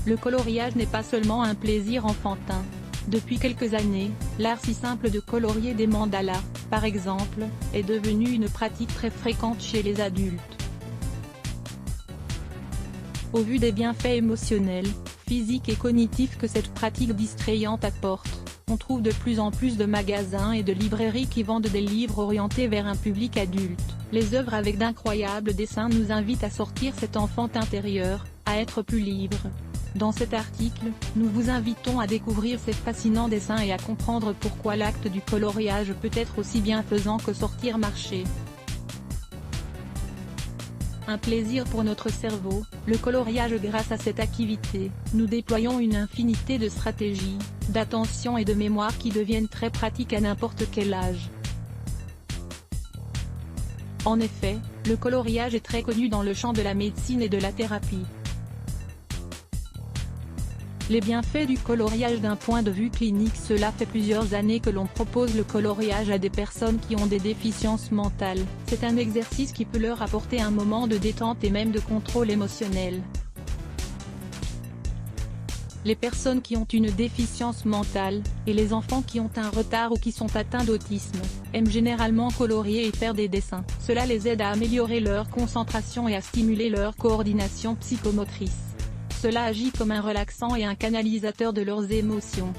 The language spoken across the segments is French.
Le coloriage n'est pas seulement un plaisir enfantin. Depuis quelques années, l'art si simple de colorier des mandalas, par exemple, est devenu une pratique très fréquente chez les adultes. Au vu des bienfaits émotionnels, physiques et cognitifs que cette pratique distrayante apporte, on trouve de plus en plus de magasins et de librairies qui vendent des livres orientés vers un public adulte. Les œuvres avec d'incroyables dessins nous invitent à sortir cet enfant intérieur, à être plus libre. Dans cet article, nous vous invitons à découvrir ces fascinants dessins et à comprendre pourquoi l'acte du coloriage peut être aussi bienfaisant que sortir marcher. Un plaisir pour notre cerveau, le coloriage. Grâce à cette activité, nous déployons une infinité de stratégies, d'attention et de mémoire qui deviennent très pratiques à n'importe quel âge. En effet, le coloriage est très connu dans le champ de la médecine et de la thérapie. Les bienfaits du coloriage d'un point de vue clinique. Cela fait plusieurs années que l'on propose le coloriage à des personnes qui ont des déficiences mentales. C'est un exercice qui peut leur apporter un moment de détente et même de contrôle émotionnel. Les personnes qui ont une déficience mentale, et les enfants qui ont un retard ou qui sont atteints d'autisme, aiment généralement colorier et faire des dessins. Cela les aide à améliorer leur concentration et à stimuler leur coordination psychomotrice. Cela agit comme un relaxant et un canalisateur de leurs émotions.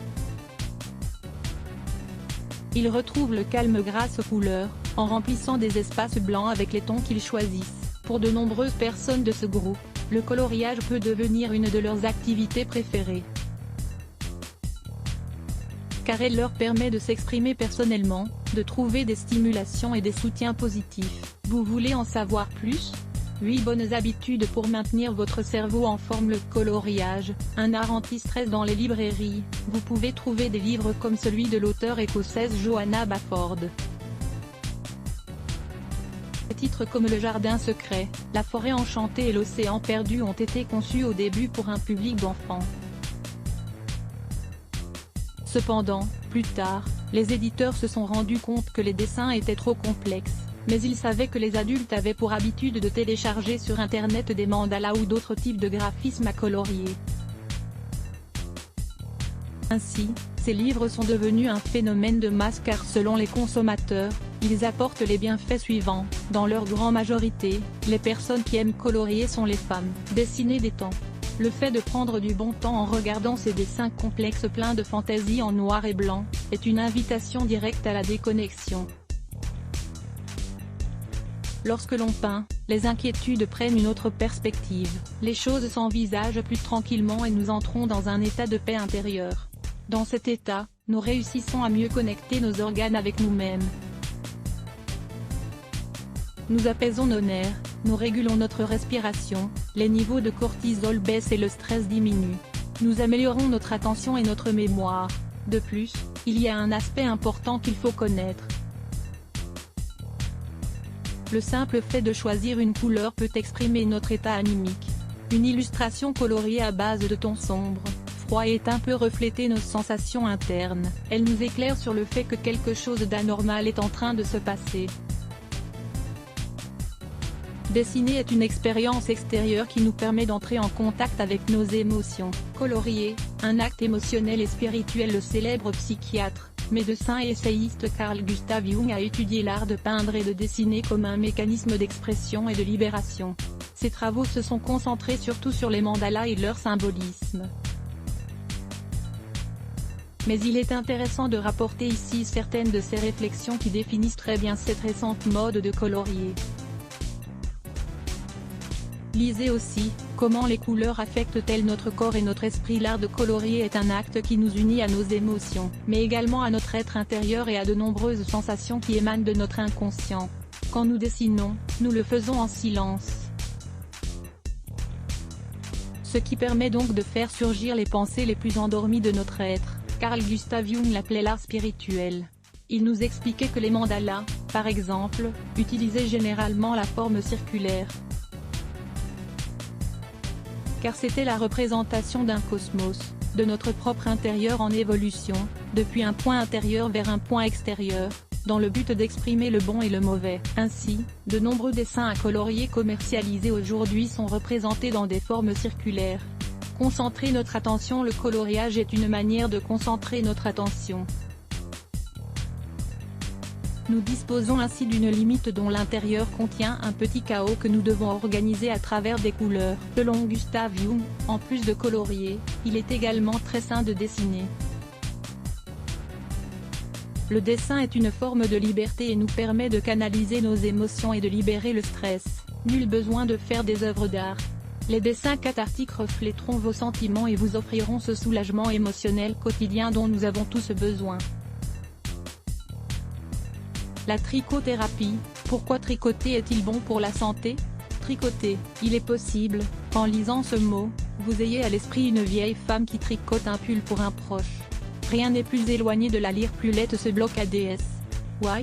Ils retrouvent le calme grâce aux couleurs, en remplissant des espaces blancs avec les tons qu'ils choisissent. Pour de nombreuses personnes de ce groupe, le coloriage peut devenir une de leurs activités préférées. Car elle leur permet de s'exprimer personnellement, de trouver des stimulations et des soutiens positifs. Vous voulez en savoir plus ? 8 bonnes habitudes pour maintenir votre cerveau en forme. Le coloriage, un art anti-stress. Dans les librairies, vous pouvez trouver des livres comme celui de l'auteure écossaise Johanna Bafford. Des titres comme Le Jardin secret, La forêt enchantée et L'océan perdu ont été conçus au début pour un public d'enfants. Cependant, plus tard, les éditeurs se sont rendus compte que les dessins étaient trop complexes. Mais ils savaient que les adultes avaient pour habitude de télécharger sur Internet des mandalas ou d'autres types de graphismes à colorier. Ainsi, ces livres sont devenus un phénomène de masse car selon les consommateurs, ils apportent les bienfaits suivants. Dans leur grande majorité, les personnes qui aiment colorier sont les femmes. Dessiner des temps. Le fait de prendre du bon temps en regardant ces dessins complexes pleins de fantaisie en noir et blanc, est une invitation directe à la déconnexion. Lorsque l'on peint, les inquiétudes prennent une autre perspective, les choses s'envisagent plus tranquillement et nous entrons dans un état de paix intérieure. Dans cet état, nous réussissons à mieux connecter nos organes avec nous-mêmes. Nous apaisons nos nerfs, nous régulons notre respiration, les niveaux de cortisol baissent et le stress diminue. Nous améliorons notre attention et notre mémoire. De plus, il y a un aspect important qu'il faut connaître. Le simple fait de choisir une couleur peut exprimer notre état animique. Une illustration coloriée à base de tons sombres, froids et un peu refléter nos sensations internes. Elle nous éclaire sur le fait que quelque chose d'anormal est en train de se passer. Dessiner est une expérience extérieure qui nous permet d'entrer en contact avec nos émotions. Colorier, un acte émotionnel et spirituel. Le célèbre psychiatre, médecin et essayiste Carl Gustav Jung a étudié l'art de peindre et de dessiner comme un mécanisme d'expression et de libération. Ses travaux se sont concentrés surtout sur les mandalas et leur symbolisme. Mais il est intéressant de rapporter ici certaines de ces réflexions qui définissent très bien cette récente mode de colorier. Lisez aussi, comment les couleurs affectent-elles notre corps et notre esprit. L'art de colorier est un acte qui nous unit à nos émotions, mais également à notre être intérieur et à de nombreuses sensations qui émanent de notre inconscient. Quand nous dessinons, nous le faisons en silence. Ce qui permet donc de faire surgir les pensées les plus endormies de notre être. Carl Gustav Jung l'appelait l'art spirituel. Il nous expliquait que les mandalas, par exemple, utilisaient généralement la forme circulaire. Car c'était la représentation d'un cosmos, de notre propre intérieur en évolution, depuis un point intérieur vers un point extérieur, dans le but d'exprimer le bon et le mauvais. Ainsi, de nombreux dessins à colorier commercialisés aujourd'hui sont représentés dans des formes circulaires. Concentrer notre attention. Le coloriage est une manière de concentrer notre attention. Nous disposons ainsi d'une limite dont l'intérieur contient un petit chaos que nous devons organiser à travers des couleurs. Selon Gustav Jung, en plus de colorier, il est également très sain de dessiner. Le dessin est une forme de liberté et nous permet de canaliser nos émotions et de libérer le stress. Nul besoin de faire des œuvres d'art. Les dessins cathartiques reflèteront vos sentiments et vous offriront ce soulagement émotionnel quotidien dont nous avons tous besoin. La trichothérapie. Pourquoi tricoter est-il bon pour la santé? Tricoter. Il est possible, qu'en lisant ce mot, vous ayez à l'esprit une vieille femme qui tricote un pull pour un proche. Rien n'est plus éloigné de la lire plus lettre ce bloc ADS. Why?